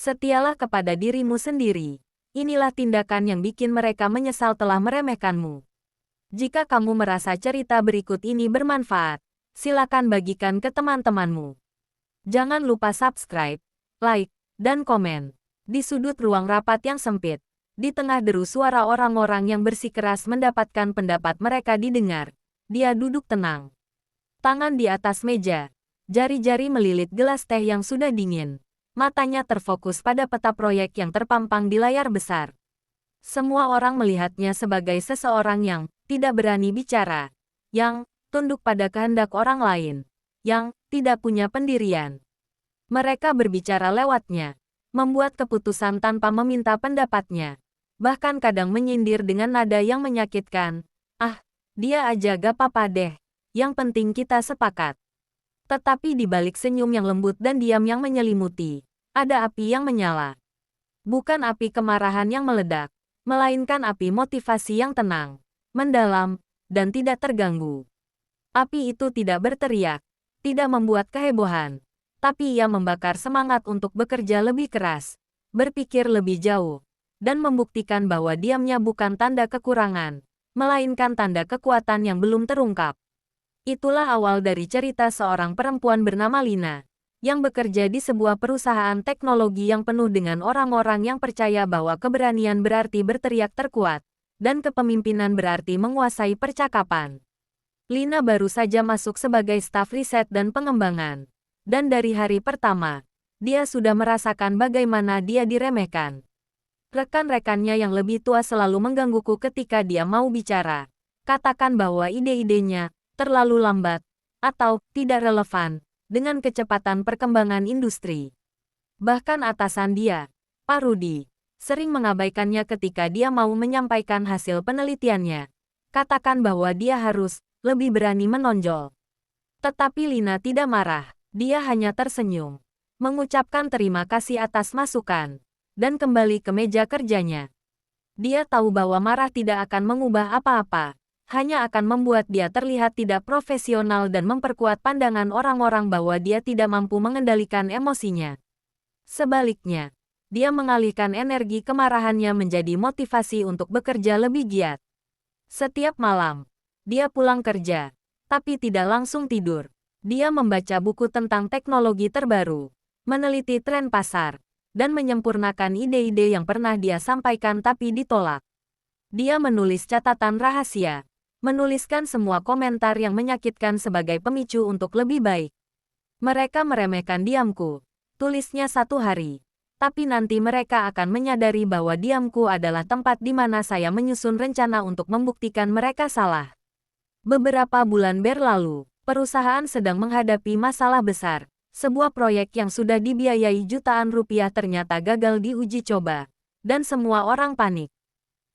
Setialah kepada dirimu sendiri. Inilah tindakan yang bikin mereka menyesal telah meremehkanmu. Jika kamu merasa cerita berikut ini bermanfaat, silakan bagikan ke teman-temanmu. Jangan lupa subscribe, like, dan komen. Di sudut ruang rapat yang sempit, di tengah deru suara orang-orang yang bersikeras mendapatkan pendapat mereka didengar, dia duduk tenang. Tangan di atas meja, jari-jari melilit gelas teh yang sudah dingin. Matanya terfokus pada peta proyek yang terpampang di layar besar. Semua orang melihatnya sebagai seseorang yang tidak berani bicara, yang tunduk pada kehendak orang lain, yang tidak punya pendirian. Mereka berbicara lewatnya, membuat keputusan tanpa meminta pendapatnya, bahkan kadang menyindir dengan nada yang menyakitkan. Ah, dia aja gak apa-apa deh, yang penting kita sepakat. Tetapi di balik senyum yang lembut dan diam yang menyelimuti, ada api yang menyala. Bukan api kemarahan yang meledak, melainkan api motivasi yang tenang, mendalam, dan tidak terganggu. Api itu tidak berteriak, tidak membuat kehebohan, tapi ia membakar semangat untuk bekerja lebih keras, berpikir lebih jauh, dan membuktikan bahwa diamnya bukan tanda kekurangan, melainkan tanda kekuatan yang belum terungkap. Itulah awal dari cerita seorang perempuan bernama Lina, yang bekerja di sebuah perusahaan teknologi yang penuh dengan orang-orang yang percaya bahwa keberanian berarti berteriak terkuat, dan kepemimpinan berarti menguasai percakapan. Lina baru saja masuk sebagai staf riset dan pengembangan, dan dari hari pertama, dia sudah merasakan bagaimana dia diremehkan. Rekan-rekannya yang lebih tua selalu menggangguku ketika dia mau bicara, katakan bahwa ide-idenya terlalu lambat, atau tidak relevan, dengan kecepatan perkembangan industri. Bahkan atasan dia, Pak Rudy, sering mengabaikannya ketika dia mau menyampaikan hasil penelitiannya. Katakan bahwa dia harus lebih berani menonjol. Tetapi Lina tidak marah, dia hanya tersenyum, mengucapkan terima kasih atas masukan, dan kembali ke meja kerjanya. Dia tahu bahwa marah tidak akan mengubah apa-apa, hanya akan membuat dia terlihat tidak profesional dan memperkuat pandangan orang-orang bahwa dia tidak mampu mengendalikan emosinya. Sebaliknya, dia mengalihkan energi kemarahannya menjadi motivasi untuk bekerja lebih giat. Setiap malam, dia pulang kerja, tapi tidak langsung tidur. Dia membaca buku tentang teknologi terbaru, meneliti tren pasar, dan menyempurnakan ide-ide yang pernah dia sampaikan tapi ditolak. Dia menulis catatan rahasia, menuliskan semua komentar yang menyakitkan sebagai pemicu untuk lebih baik. Mereka meremehkan diamku, tulisnya satu hari. Tapi nanti mereka akan menyadari bahwa diamku adalah tempat di mana saya menyusun rencana untuk membuktikan mereka salah. Beberapa bulan berlalu, perusahaan sedang menghadapi masalah besar. Sebuah proyek yang sudah dibiayai jutaan rupiah ternyata gagal di uji coba, dan semua orang panik.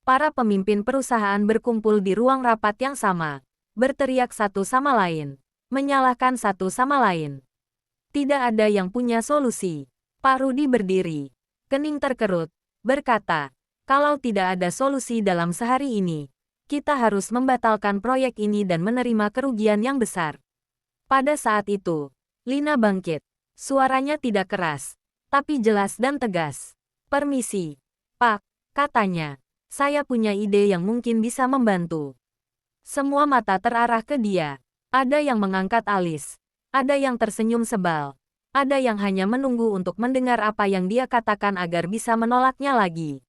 Para pemimpin perusahaan berkumpul di ruang rapat yang sama, berteriak satu sama lain, menyalahkan satu sama lain. Tidak ada yang punya solusi. Pak Rudy berdiri, kening terkerut, berkata, kalau tidak ada solusi dalam sehari ini, kita harus membatalkan proyek ini dan menerima kerugian yang besar. Pada saat itu, Lina bangkit. Suaranya tidak keras, tapi jelas dan tegas. Permisi, Pak, katanya. Saya punya ide yang mungkin bisa membantu. Semua mata terarah ke dia. Ada yang mengangkat alis. Ada yang tersenyum sebal. Ada yang hanya menunggu untuk mendengar apa yang dia katakan agar bisa menolaknya lagi.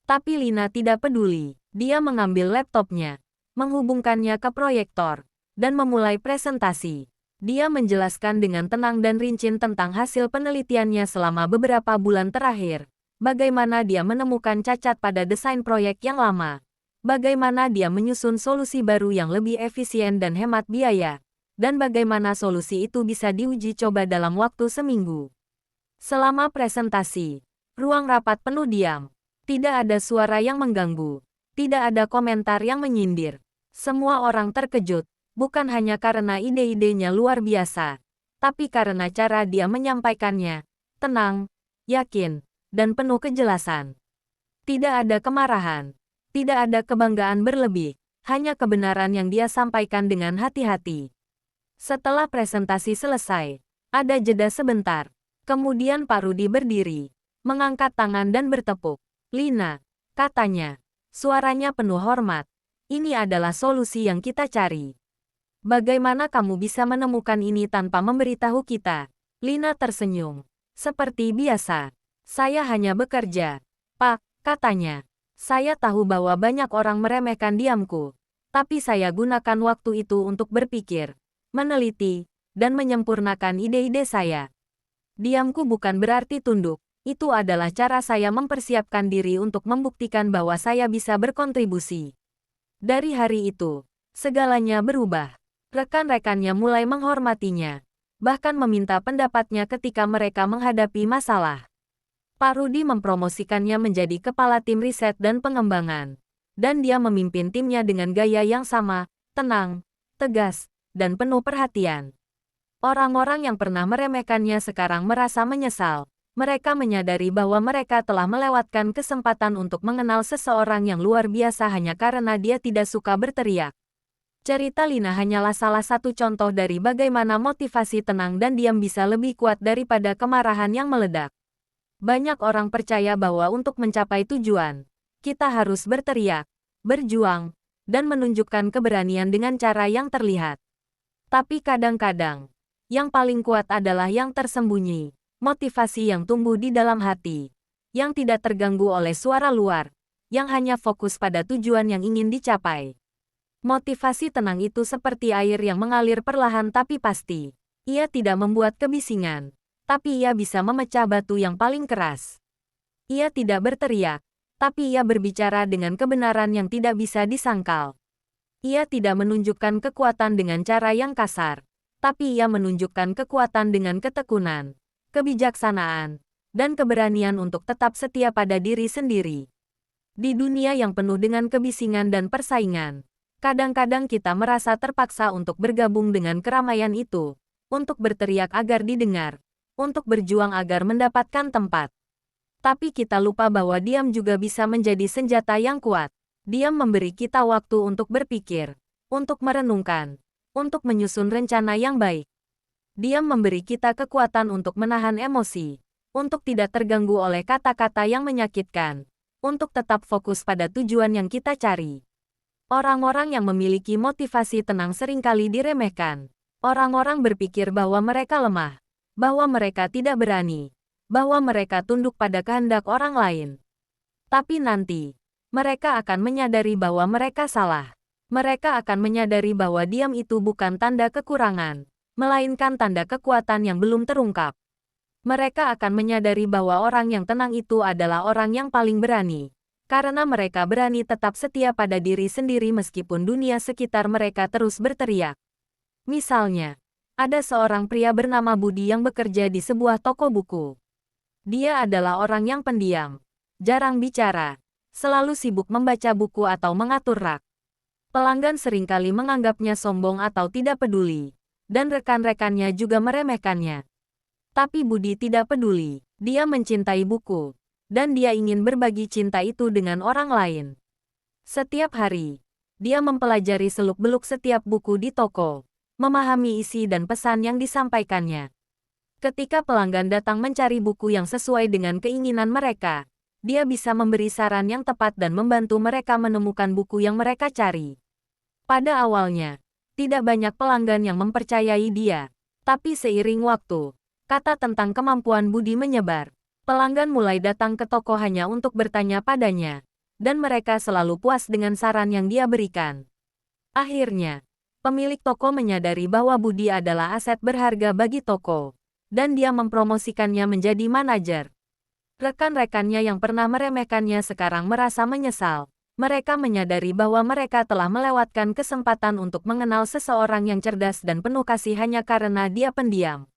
Tapi Lina tidak peduli. Dia mengambil laptopnya, menghubungkannya ke proyektor, dan memulai presentasi. Dia menjelaskan dengan tenang dan rinci tentang hasil penelitiannya selama beberapa bulan terakhir. Bagaimana dia menemukan cacat pada desain proyek yang lama. Bagaimana dia menyusun solusi baru yang lebih efisien dan hemat biaya. Dan bagaimana solusi itu bisa diuji coba dalam waktu seminggu. Selama presentasi, ruang rapat penuh diam. Tidak ada suara yang mengganggu. Tidak ada komentar yang menyindir. Semua orang terkejut, bukan hanya karena ide-idenya luar biasa, tapi karena cara dia menyampaikannya. Tenang, yakin, dan penuh kejelasan. Tidak ada kemarahan, tidak ada kebanggaan berlebih, hanya kebenaran yang dia sampaikan dengan hati-hati. Setelah presentasi selesai, ada jeda sebentar. Kemudian Pak Rudy berdiri, mengangkat tangan dan bertepuk. Lina, katanya. Suaranya penuh hormat. Ini adalah solusi yang kita cari. Bagaimana kamu bisa menemukan ini tanpa memberitahu kita? Lina tersenyum. Seperti biasa. Saya hanya bekerja. Pak, katanya. Saya tahu bahwa banyak orang meremehkan diamku. Tapi saya gunakan waktu itu untuk berpikir, meneliti, dan menyempurnakan ide-ide saya. Diamku bukan berarti tunduk. Itu adalah cara saya mempersiapkan diri untuk membuktikan bahwa saya bisa berkontribusi. Dari hari itu, segalanya berubah. Rekan-rekannya mulai menghormatinya, bahkan meminta pendapatnya ketika mereka menghadapi masalah. Pak Rudi mempromosikannya menjadi kepala tim riset dan pengembangan. Dan dia memimpin timnya dengan gaya yang sama, tenang, tegas, dan penuh perhatian. Orang-orang yang pernah meremehkannya sekarang merasa menyesal. Mereka menyadari bahwa mereka telah melewatkan kesempatan untuk mengenal seseorang yang luar biasa hanya karena dia tidak suka berteriak. Cerita Lina hanyalah salah satu contoh dari bagaimana motivasi tenang dan diam bisa lebih kuat daripada kemarahan yang meledak. Banyak orang percaya bahwa untuk mencapai tujuan, kita harus berteriak, berjuang, dan menunjukkan keberanian dengan cara yang terlihat. Tapi kadang-kadang, yang paling kuat adalah yang tersembunyi. Motivasi yang tumbuh di dalam hati, yang tidak terganggu oleh suara luar, yang hanya fokus pada tujuan yang ingin dicapai. Motivasi tenang itu seperti air yang mengalir perlahan tapi pasti. Ia tidak membuat kebisingan, tapi ia bisa memecah batu yang paling keras. Ia tidak berteriak, tapi ia berbicara dengan kebenaran yang tidak bisa disangkal. Ia tidak menunjukkan kekuatan dengan cara yang kasar, tapi ia menunjukkan kekuatan dengan ketekunan, kebijaksanaan, dan keberanian untuk tetap setia pada diri sendiri. Di dunia yang penuh dengan kebisingan dan persaingan, kadang-kadang kita merasa terpaksa untuk bergabung dengan keramaian itu, untuk berteriak agar didengar, untuk berjuang agar mendapatkan tempat. Tapi kita lupa bahwa diam juga bisa menjadi senjata yang kuat. Diam memberi kita waktu untuk berpikir, untuk merenungkan, untuk menyusun rencana yang baik. Diam memberi kita kekuatan untuk menahan emosi, untuk tidak terganggu oleh kata-kata yang menyakitkan, untuk tetap fokus pada tujuan yang kita cari. Orang-orang yang memiliki motivasi tenang seringkali diremehkan. Orang-orang berpikir bahwa mereka lemah, bahwa mereka tidak berani, bahwa mereka tunduk pada kehendak orang lain. Tapi nanti, mereka akan menyadari bahwa mereka salah. Mereka akan menyadari bahwa diam itu bukan tanda kekurangan, melainkan tanda kekuatan yang belum terungkap. Mereka akan menyadari bahwa orang yang tenang itu adalah orang yang paling berani, karena mereka berani tetap setia pada diri sendiri meskipun dunia sekitar mereka terus berteriak. Misalnya, ada seorang pria bernama Budi yang bekerja di sebuah toko buku. Dia adalah orang yang pendiam, jarang bicara, selalu sibuk membaca buku atau mengatur rak. Pelanggan seringkali menganggapnya sombong atau tidak peduli, dan rekan-rekannya juga meremehkannya. Tapi Budi tidak peduli. Dia mencintai buku, dan dia ingin berbagi cinta itu dengan orang lain. Setiap hari, dia mempelajari seluk-beluk setiap buku di toko, memahami isi dan pesan yang disampaikannya. Ketika pelanggan datang mencari buku yang sesuai dengan keinginan mereka, dia bisa memberi saran yang tepat dan membantu mereka menemukan buku yang mereka cari. Pada awalnya, tidak banyak pelanggan yang mempercayai dia. Tapi seiring waktu, kata tentang kemampuan Budi menyebar. Pelanggan mulai datang ke toko hanya untuk bertanya padanya, dan mereka selalu puas dengan saran yang dia berikan. Akhirnya, pemilik toko menyadari bahwa Budi adalah aset berharga bagi toko, dan dia mempromosikannya menjadi manajer. Rekan-rekannya yang pernah meremehkannya sekarang merasa menyesal. Mereka menyadari bahwa mereka telah melewatkan kesempatan untuk mengenal seseorang yang cerdas dan penuh kasih hanya karena dia pendiam.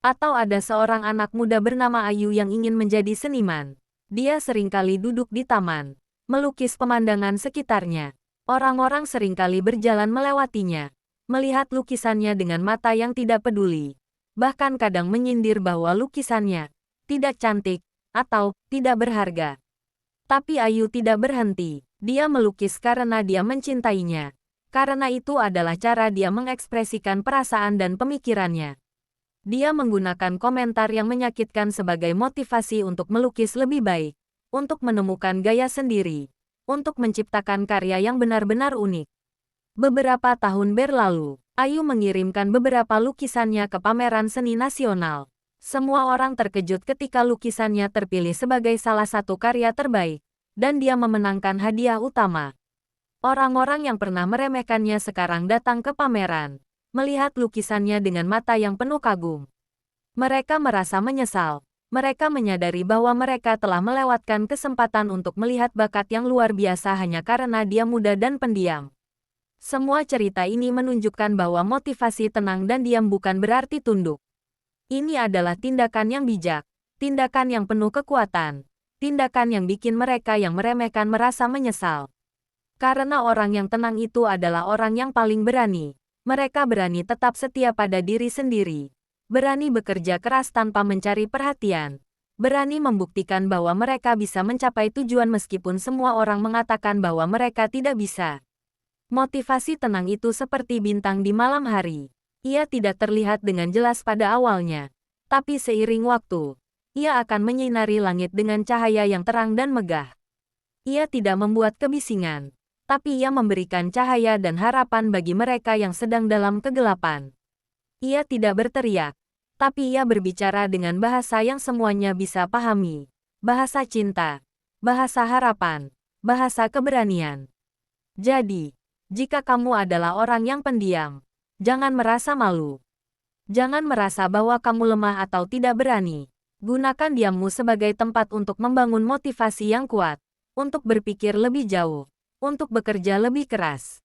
Atau ada seorang anak muda bernama Ayu yang ingin menjadi seniman. Dia seringkali duduk di taman, melukis pemandangan sekitarnya. Orang-orang seringkali berjalan melewatinya, melihat lukisannya dengan mata yang tidak peduli. Bahkan kadang menyindir bahwa lukisannya tidak cantik atau tidak berharga. Tapi Ayu tidak berhenti. Dia melukis karena dia mencintainya. Karena itu adalah cara dia mengekspresikan perasaan dan pemikirannya. Dia menggunakan komentar yang menyakitkan sebagai motivasi untuk melukis lebih baik, untuk menemukan gaya sendiri, untuk menciptakan karya yang benar-benar unik. Beberapa tahun berlalu, Ayu mengirimkan beberapa lukisannya ke pameran seni nasional. Semua orang terkejut ketika lukisannya terpilih sebagai salah satu karya terbaik, dan dia memenangkan hadiah utama. Orang-orang yang pernah meremehkannya sekarang datang ke pameran, melihat lukisannya dengan mata yang penuh kagum. Mereka merasa menyesal. Mereka menyadari bahwa mereka telah melewatkan kesempatan untuk melihat bakat yang luar biasa hanya karena dia muda dan pendiam. Semua cerita ini menunjukkan bahwa motivasi tenang dan diam bukan berarti tunduk. Ini adalah tindakan yang bijak, tindakan yang penuh kekuatan, tindakan yang bikin mereka yang meremehkan merasa menyesal. Karena orang yang tenang itu adalah orang yang paling berani. Mereka berani tetap setia pada diri sendiri. Berani bekerja keras tanpa mencari perhatian. Berani membuktikan bahwa mereka bisa mencapai tujuan meskipun semua orang mengatakan bahwa mereka tidak bisa. Motivasi tenang itu seperti bintang di malam hari. Ia tidak terlihat dengan jelas pada awalnya. Tapi seiring waktu, ia akan menyinari langit dengan cahaya yang terang dan megah. Ia tidak membuat kebisingan, tapi ia memberikan cahaya dan harapan bagi mereka yang sedang dalam kegelapan. Ia tidak berteriak, tapi ia berbicara dengan bahasa yang semuanya bisa pahami. Bahasa cinta, bahasa harapan, bahasa keberanian. Jadi, jika kamu adalah orang yang pendiam, jangan merasa malu. Jangan merasa bahwa kamu lemah atau tidak berani. Gunakan diammu sebagai tempat untuk membangun motivasi yang kuat, untuk berpikir lebih jauh, untuk bekerja lebih keras.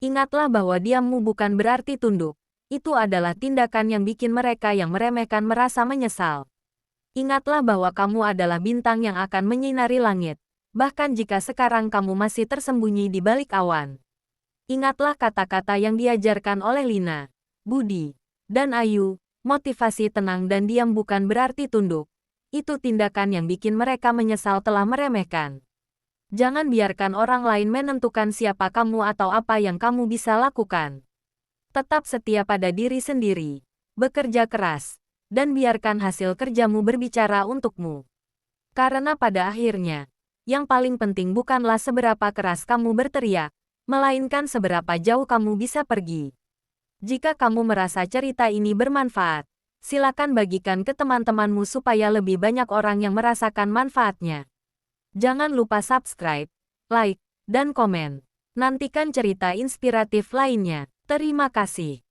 Ingatlah bahwa diammu bukan berarti tunduk. Itu adalah tindakan yang bikin mereka yang meremehkan merasa menyesal. Ingatlah bahwa kamu adalah bintang yang akan menyinari langit, bahkan jika sekarang kamu masih tersembunyi di balik awan. Ingatlah kata-kata yang diajarkan oleh Lina, Budi, dan Ayu, motivasi tenang dan diam bukan berarti tunduk. Itu tindakan yang bikin mereka menyesal telah meremehkan. Jangan biarkan orang lain menentukan siapa kamu atau apa yang kamu bisa lakukan. Tetap setia pada diri sendiri, bekerja keras, dan biarkan hasil kerjamu berbicara untukmu. Karena pada akhirnya, yang paling penting bukanlah seberapa keras kamu berteriak, melainkan seberapa jauh kamu bisa pergi. Jika kamu merasa cerita ini bermanfaat, silakan bagikan ke teman-temanmu supaya lebih banyak orang yang merasakan manfaatnya. Jangan lupa subscribe, like, dan komen. Nantikan cerita inspiratif lainnya. Terima kasih.